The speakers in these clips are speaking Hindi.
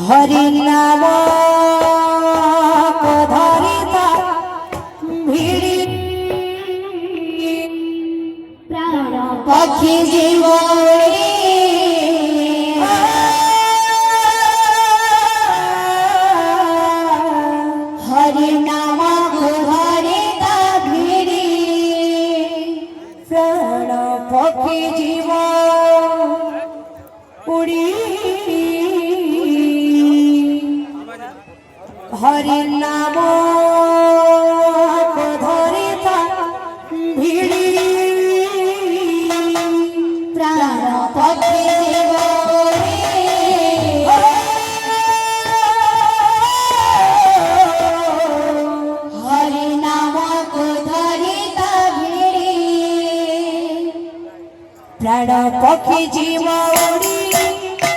हरि नाम धरिता भिड़ी प्राण पक्षी जीवनी हरि नाम धरिता भिड़ी प्राण पक्षी जीव उड़ी हरि नाम धरिता भिड़ी प्राण पक्षी हरि नाम धरिता भिड़ी प्राण पक्षी जीव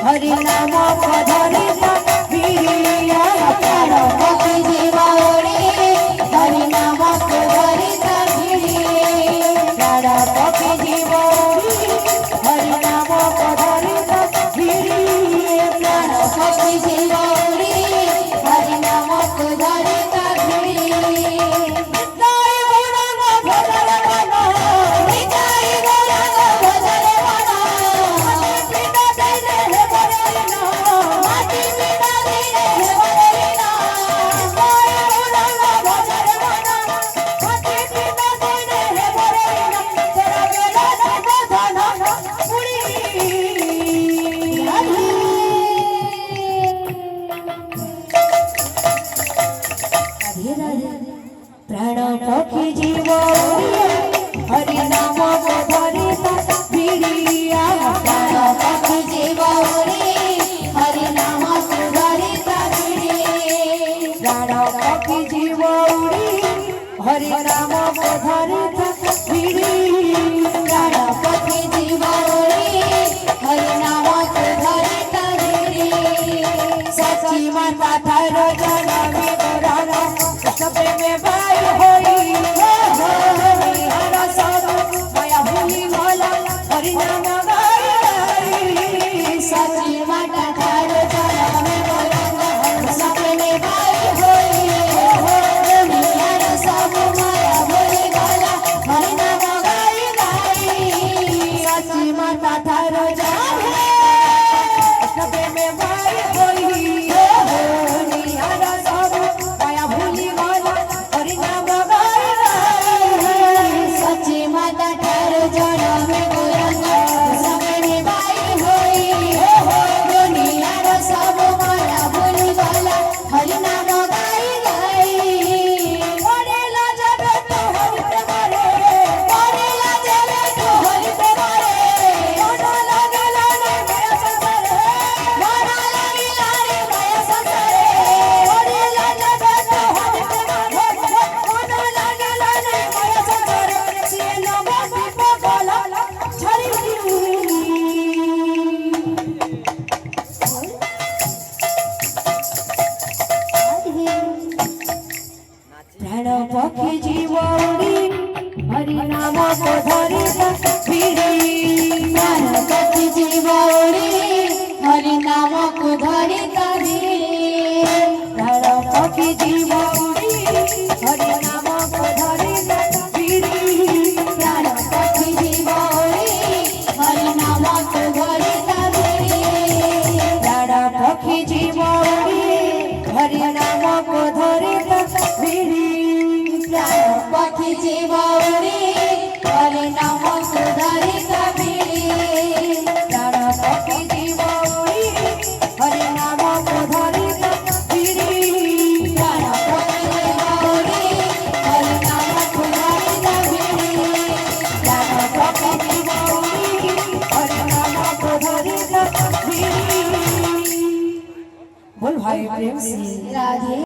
हरि नाम धरिता भिड़ी प्राण पक्षी जीव हरि नाम धरिता भिड़ी प्राण पक्षी जीव हरि नाम धरिता भिड़ी प्राण पक्षी जीव हरि नाम धरिता भिड़ी प्राण पक्षी जीव हरि नाम धरिता भिड़ी प्राण पक्षी जीव हरि नाम धरिता भिड़ी प्राण पक्षी जीव हरि नाम धरिता भिड़ी प्राण पक्षी जीव हरि नाम धरिता भिड़ी सची माता थार जनमी बराना सबे में भाई होई हर सब माया भूली भला हरि नाम गाई सची माता थार जनमी बराना सबे में भाई होई हर सब माया भूली भला हरि नाम गाई सची माता थार जनमी सबे में भाई होई हर सब माया भूली हरि नाम गाई सची माता थार जनमी बोल भाई प्रेम से राधे